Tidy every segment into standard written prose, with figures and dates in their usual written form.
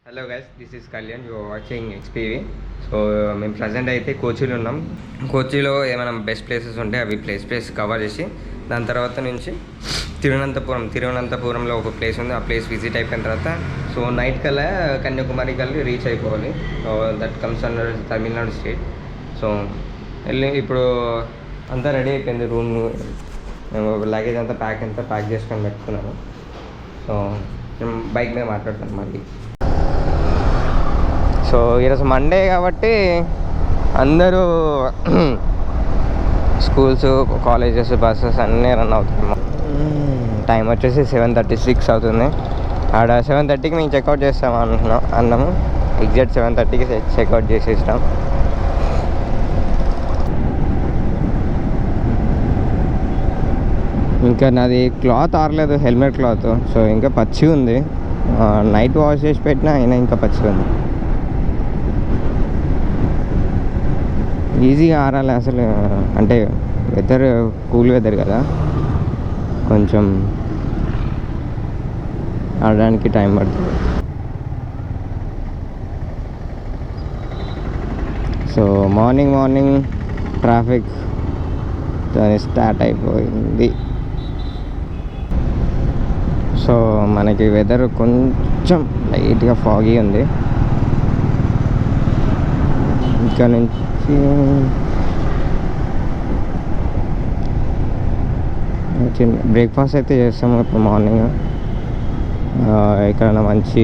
Hello guys, this is Kalyan. You are watching XPV. So మేము present అయితే కోచిలో ఉన్నాం. కోచిలో ఏమైనా బెస్ట్ ప్లేసెస్ ఉంటే అవి ప్లేస్ కవర్ చేసి దాని తర్వాత నుంచి తిరువనంతపురంలో ఒక ప్లేస్ ఉంది. ఆ ప్లేస్ విజిట్ అయిపోయిన తర్వాత సో నైట్ కల్లా కన్యాకుమారి కల్లా రీచ్ అయిపోవాలి. That comes under Tamil Nadu state. So వెళ్ళి ఇప్పుడు అంతా రెడీ అయిపోయింది. రూమ్ లగేజ్ అంతా ప్యాక్ చేసుకొని పెట్టుకున్నాను. సో బైక్ మీద మాట్లాడతాను మళ్ళీ. సో ఈరోజు మండే కాబట్టి అందరూ స్కూల్స్, కాలేజెస్, బస్సెస్ అన్నీ రన్ అవుతున్నాయి. టైం వచ్చేసి 7:36 అవుతుంది. ఆడ 7:30కి మేము చెక్అవుట్ చేస్తాం అన్నాము. ఎగ్జాక్ట్ 7:30కి చెక్అవుట్ చేసేసినాం. ఇంకా నాది క్లాత్ ఆరలేదు, హెల్మెట్ క్లాత్. సో ఇంకా పచ్చి ఉంది. నైట్ వాష్ చేసి పెట్టినా అయినా ఇంకా పచ్చి ఉంది. ఈజీగా ఆరాలి అసలు. అంటే వెదర్ కూల్ వెదర్ కదా, కొంచెం ఆడడానికి టైం పడుతుంది. సో మార్నింగ్ ట్రాఫిక్ స్టార్ట్ అయిపోయింది. సో మనకి వెదర్ కొంచెం లైట్గా ఫాగీ ఉంది. ఇక్కడ నుంచి బ్రేక్ఫాస్ట్ అయితే చేస్తాము ఇప్పుడు మార్నింగ్. ఎక్కడైనా మంచి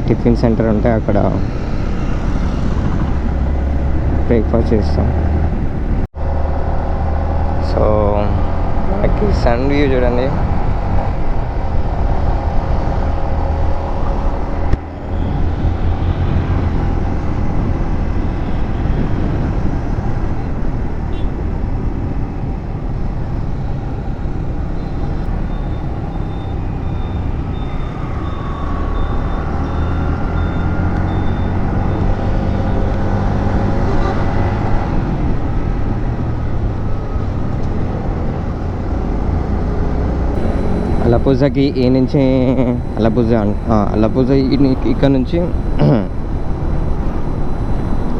టిఫిన్ సెంటర్ ఉంటే అక్కడ బ్రేక్ఫాస్ట్ చేస్తాం. సో మనకి సన్ వ్యూ చూడండి. అలపూజాకి ఈ నుంచి అలపూజా ఇక్కడ నుంచి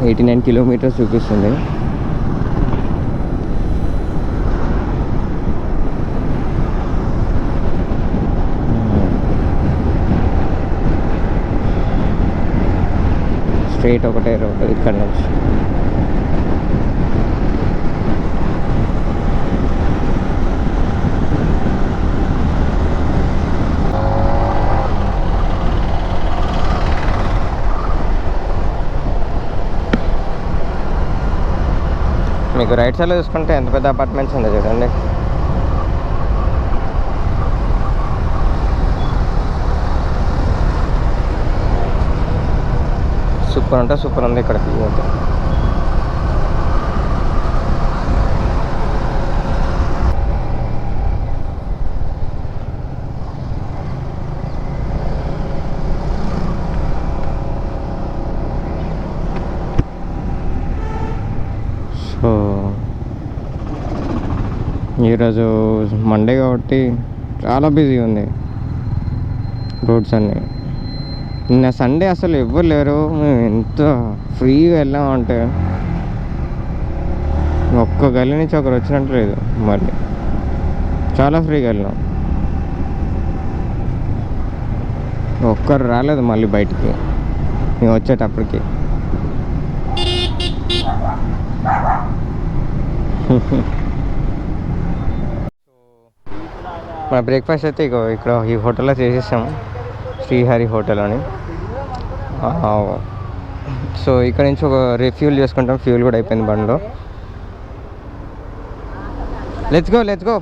89 కిలోమీటర్స్ చూపిస్తుంది. స్ట్రైట్ ఒకటే రోడ్ ఇక్కడ నుంచి. మీకు రైట్ సైడ్లో చూసుకుంటే ఎంత పెద్ద అపార్ట్మెంట్స్ ఉందో చూడండి. సూపర్ అంటే సూపర్ ఉంది ఇక్కడ. సో ఈరోజు మండే కాబట్టి చాలా బిజీగా ఉంది రోడ్స్ అన్నీ. నిన్న సండే అసలు ఎవ్వరు లేరు. మేము ఎంత ఫ్రీగా వెళ్ళామంటే ఒక్క గల్లీ నుంచి ఒకరు వచ్చినట్టు లేదు. మళ్ళీ చాలా ఫ్రీగా వెళ్ళాం. ఒక్కరు రాలేదు మళ్ళీ బయటికి మేము వచ్చేటప్పటికి. మన బ్రేక్ఫాస్ట్ అయితే ఇక్కడ ఈ హోటల్లో చేసేసాము, శ్రీహరి హోటల్ అని. సో ఇక్కడ నుంచి ఒక రిఫ్యూల్ చేసుకుంటాం. ఫ్యూల్ కూడా అయిపోయింది బండిలో. Let's go.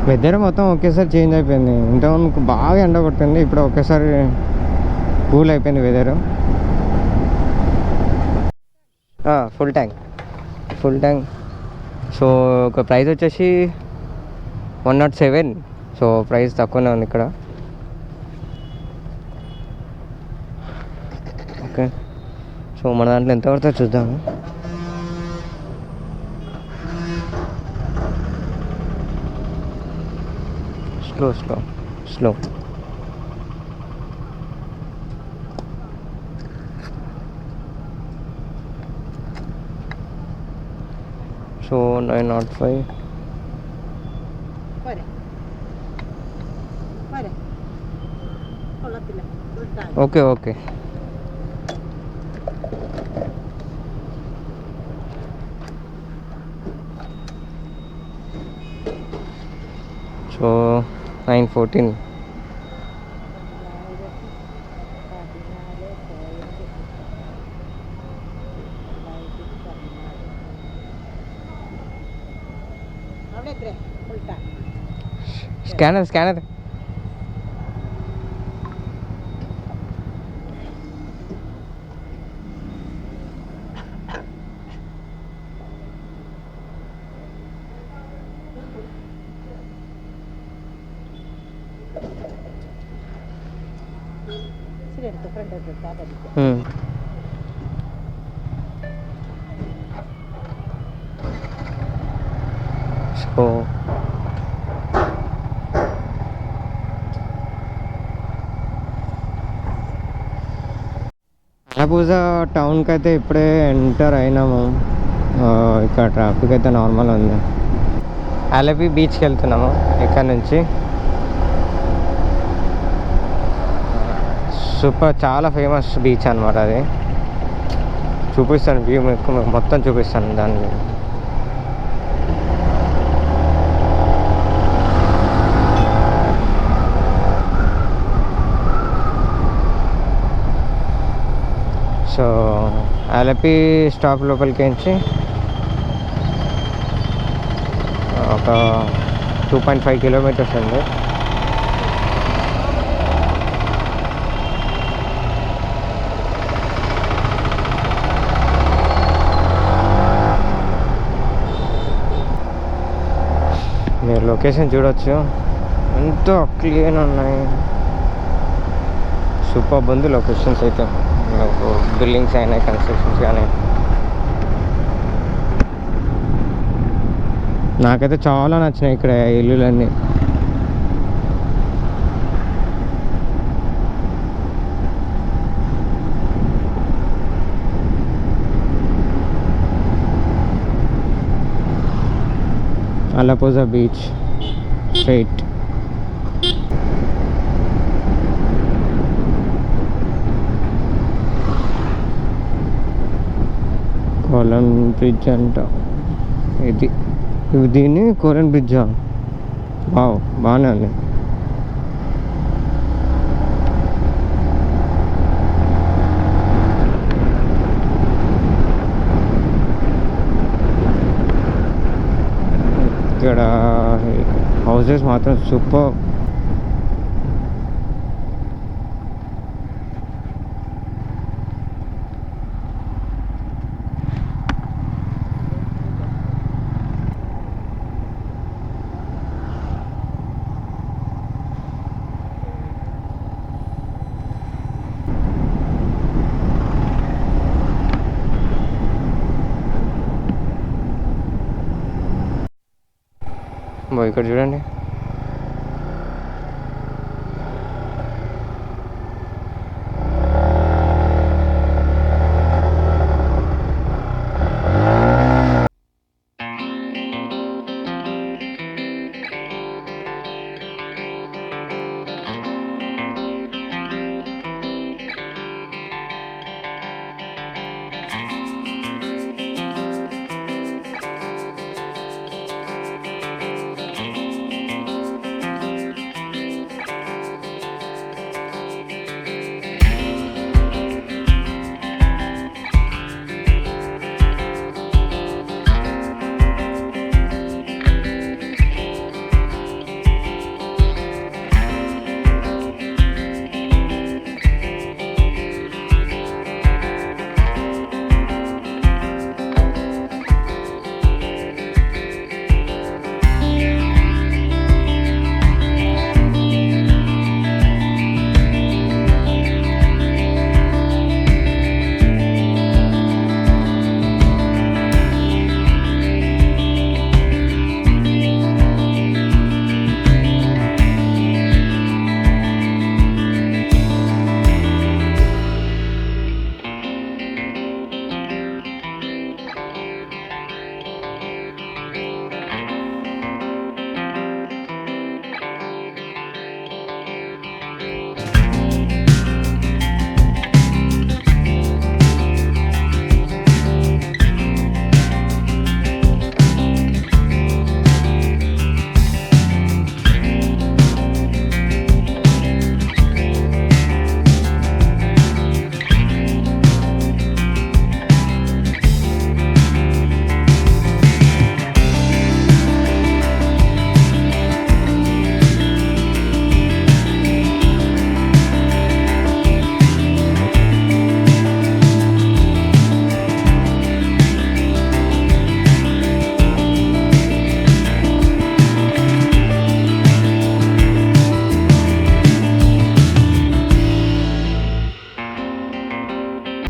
వెదర్ మొత్తం ఒకేసారి చేంజ్ అయిపోయింది. ఇంతకుముందు బాగా ఎండ కొట్టింది, ఇప్పుడు ఒకేసారి కూల్ అయిపోయింది వెదర్. Full tank. సో ఒక ప్రైస్ వచ్చేసి 107. సో ప్రైస్ తక్కువనే ఉంది ఇక్కడ. ఓకే, సో మన దాంట్లో ఎంత పడుతుందో చూద్దాము. Slow slow slow. So 905. Okay okay. So 914. Scanner scanner. So Pooja టౌన్కి అయితే ఇప్పుడే ఎంటర్ అయినాము. ఇక్కడ ట్రాఫిక్ అయితే నార్మల్ ఉంది. అలపి బీచ్కి వెళ్తున్నాము ఇక్కడ నుంచి. సూపర్, చాలా ఫేమస్ బీచ్ అనమాట అది. చూపిస్తాను వ్యూ మీకు మొత్తం చూపిస్తాను దాన్ని. సో అలపి స్టాప్ లోపలికి నుంచి ఒక 2.5 కిలోమీటర్స్ ఉంది. మీరు లొకేషన్ చూడవచ్చు, ఎంతో క్లీన్ ఉన్నాయి. సూపర్ ఉంది లొకేషన్స్ అయితే. బిల్డింగ్స్ అయినా కన్స్ట్రక్షన్స్ కానీ నాకైతే చాలా నచ్చినాయి ఇక్కడ ఇల్లులన్నీ. అలపూజా బీచ్ స్ట్రైట్. కోలన్ బ్రిడ్జ్ అంట ఇది. దీన్ని కోలన్ బ్రిడ్జా? వావ్, బాగానే ఉంది. ఇక్కడ హౌసెస్ మాత్రం సూపర్. ఇక్కడ చూడండి,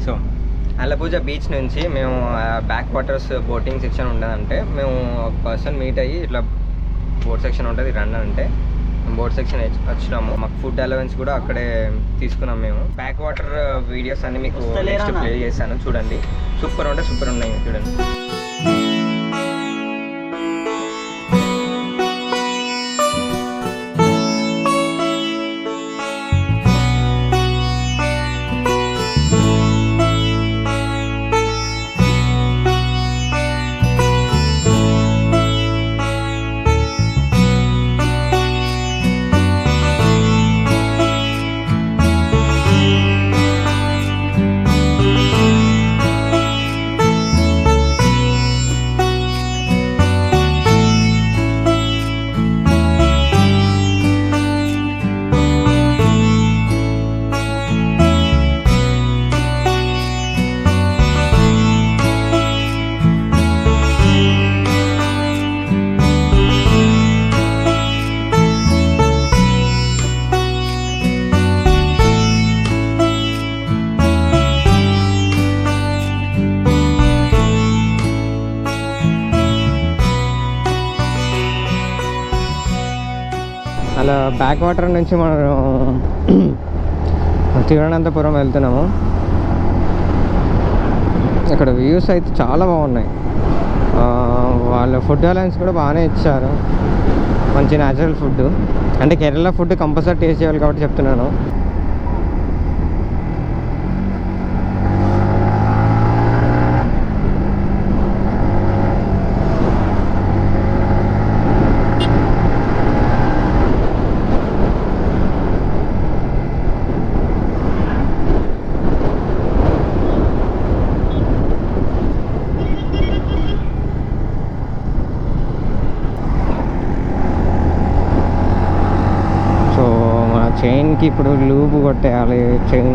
సో అలపూజ బీచ్ నుంచి మేము బ్యాక్ వాటర్స్ బోటింగ్ సెక్షన్ ఉండదంటే మేము ఒక పర్సన్ మీట్ అయ్యి ఇట్లా బోట్ సెక్షన్ ఉంటుంది రండి అంటే బోట్ సెక్షన్ వచ్చినాము. మాకు ఫుడ్ అలవెన్స్ కూడా అక్కడే తీసుకున్నాం మేము. బ్యాక్ వాటర్ వీడియోస్ అన్ని మీకు నెక్స్ట్ ప్లే చేశాను, చూడండి. సూపర్ ఉంటే సూపర్ ఉన్నాయి, చూడండి. అలా బ్యాక్ వాటర్ నుంచి మనం తిరువనంతపురం వెళ్తున్నాము. ఇక్కడ వ్యూస్ అయితే చాలా బాగున్నాయి. వాళ్ళ ఫుడ్ అలయన్స్ కూడా బాగానే ఇచ్చారు, మంచి న్యాచురల్ ఫుడ్. అంటే కేరళ ఫుడ్ కంపల్సరీ టేస్ట్ చేయాలి కాబట్టి చెప్తున్నాను. చైన్కి ఇప్పుడు లూప్ కొట్టేయాలి. చైన్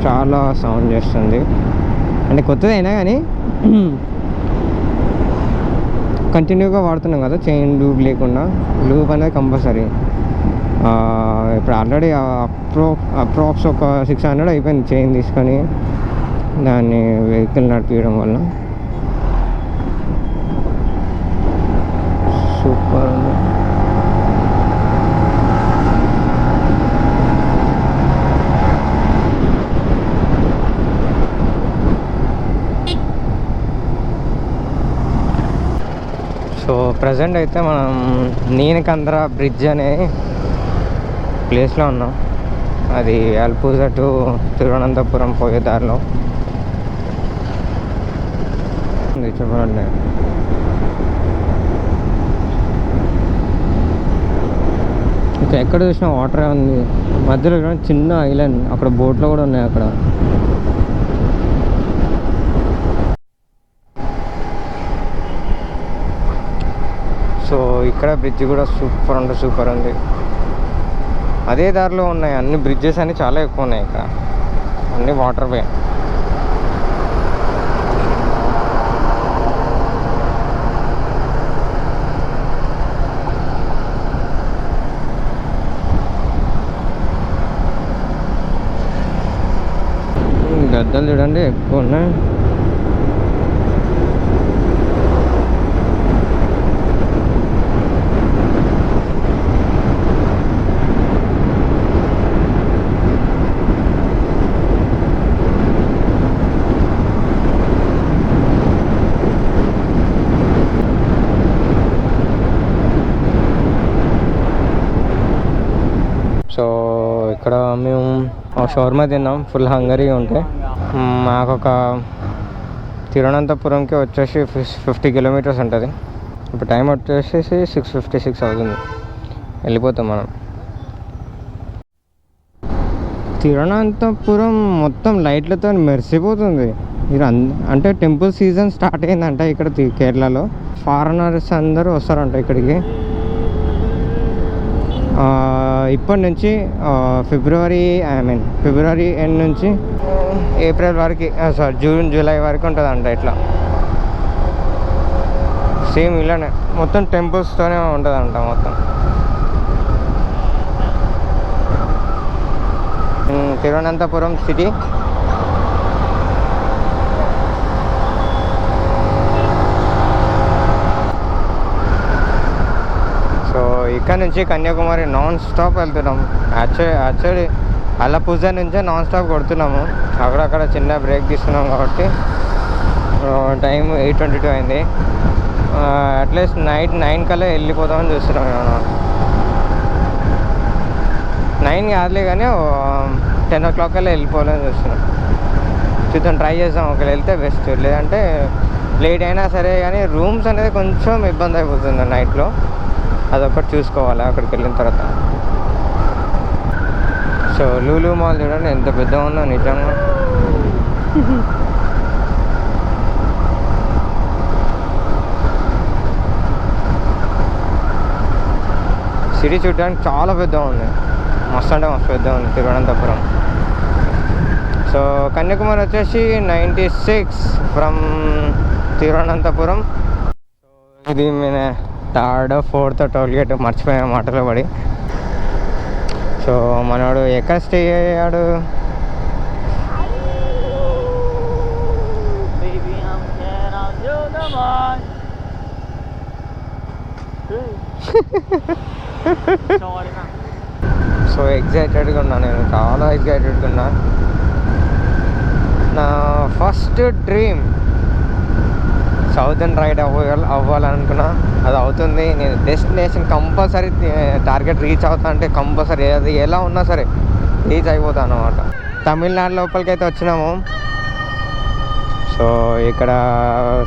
చాలా సౌండ్ చేస్తుంది. అంటే కొత్తదైనా కానీ కంటిన్యూగా వాడుతున్నాం కదా చైన్ లూప్ లేకుండా. లూప్ అనేది కంపల్సరీ. ఇప్పుడు ఆల్రెడీ అప్రాక్స్ ఒక 600 అయిపోయింది చైన్ తీసుకొని దాన్ని వెహికల్ నడిపించడం వల్ల. సూపర్ ఉంది. సో ప్రజెంట్ అయితే మనం నీనకంద్ర బ్రిడ్జ్ అనే ప్లేస్లో ఉన్నాం. అది అల్పూజ టు తిరువనంతపురం పోయే దారిలో చూడండి. ఇంకా ఎక్కడ చూసినా వాటరే ఉంది. మధ్యలో చిన్న ఐలాండ్, అక్కడ బోట్లో కూడా ఉన్నాయి అక్కడ. సో ఇక్కడ బ్రిడ్జ్ కూడా సూపర్ అంటే సూపర్ ఉంది. అదే దారిలో ఉన్నాయి అన్ని బ్రిడ్జెస్ అన్ని చాలా ఎక్కువ ఉన్నాయి ఇక్కడ, అన్ని వాటర్ వే. గద్దలు చూడండి ఎక్కువ ఉన్నాయి. సో ఇక్కడ మేము షవర్మా తిన్నాం, ఫుల్ హంగరీ ఉంటే. మాకు ఒక తిరువనంతపురంకి వచ్చేసి 50 కిలోమీటర్స్ ఉంటుంది. ఇప్పుడు టైం వచ్చేసి 6:56 అవుతుంది. వెళ్ళిపోతాం మనం. తిరువనంతపురం మొత్తం లైట్లతో మెరిసిపోతుంది. మీరు అంటే టెంపుల్ సీజన్ స్టార్ట్ అయిందంట ఇక్కడ కేరళలో. ఫారినర్స్ అందరూ వస్తారంట ఇక్కడికి. ఇప్పటి నుంచి ఫిబ్రవరి ఎండ్ నుంచి ఏప్రిల్ వరకు, జూన్ జూలై వరకు ఉంటుందంట. ఇట్లా సేమ్ ఇలానే మొత్తం టెంపుల్స్తోనే ఉంటుందంట మొత్తం. తిరువనంతపురం సిటీ ఇక్కడ నుంచి కన్యాకుమారి నాన్ స్టాప్ వెళ్తున్నాం. యాక్చువల్లీ అల్లపూజ నుంచే నాన్ స్టాప్ కొడుతున్నాము. అక్కడక్కడ చిన్న బ్రేక్ తీసుకున్నాం కాబట్టి టైం 8:22 అయింది. అట్లీస్ట్ నైట్ 9 కల్లా వెళ్ళిపోతామని చూస్తున్నాం. 9 కాదులే కానీ 10 o'clock కల్లా వెళ్ళిపోవాలని చూస్తున్నాం. చూద్దాం, ట్రై చేద్దాం. ఒకవేళ వెళ్తే బెస్ట్, లేదంటే లేట్ అయినా సరే. కానీ రూమ్స్ అనేది కొంచెం ఇబ్బంది అయిపోతుంది నైట్లో. అదొకటి చూసుకోవాలి అక్కడికి వెళ్ళిన తర్వాత. సో లూలు మాల్ చూడండి ఎంత పెద్దగా ఉందో నిజంగా. సిటీ చూడడానికి చాలా పెద్దగా ఉంది. మస్తు అంటే మస్తు పెద్దగా ఉంది తిరువనంతపురం. సో కన్యాకుమారి వచ్చేసి 96 ఫ్రమ్ తిరువనంతపురం. సో ఇది మన 3rd or 4th toll gate మర్చిపోయా మాటలో పడి. సో మనవాడు ఎక్కడ స్టే అయ్యాడు? సో ఎగ్జైటెడ్గా ఉన్నా, నేను చాలా ఎగ్జైటెడ్గా ఉన్నా. నా ఫస్ట్ డ్రీమ్ సౌతర్న్ రైడ్ అవ్వాలనుకున్నా, అది అవుతుంది. నేను డెస్టినేషన్ కంపల్సరీ టార్గెట్ రీచ్ అవుతా అంటే కంపల్సరీ అది ఎలా ఉన్నా సరే రీచ్ అయిపోతాను అనమాట. తమిళనాడు లోపలికి అయితే వచ్చినాము. సో ఇక్కడ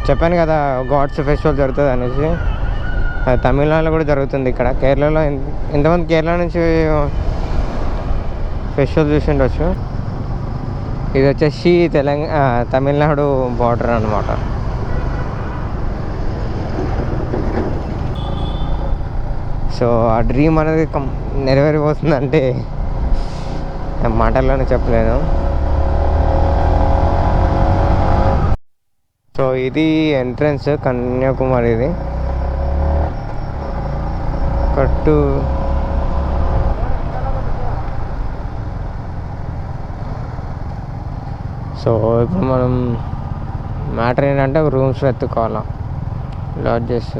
చెప్పాను కదా గాడ్స్ ఫెస్టివల్ జరుగుతుంది అనేసి. అది తమిళనాడులో కూడా జరుగుతుంది. ఇక్కడ కేరళలో ఎంతమంది కేరళ నుంచి ఫెస్టివల్ చూసి ఉండొచ్చు. ఇది వచ్చేసి తమిళనాడు బార్డర్ అనమాట. సో ఆ డ్రీమ్ అనేది నెరవేరిపోతుందంటే మాటల్లోనే చెప్పలేను. సో ఇది ఎంట్రన్స్ కన్యాకుమారిది. కట్టు సో ఇప్పుడు మనం మ్యాటర్ ఏంటంటే రూమ్స్ వెతుక్కోవాలా, లాడ్జెస్.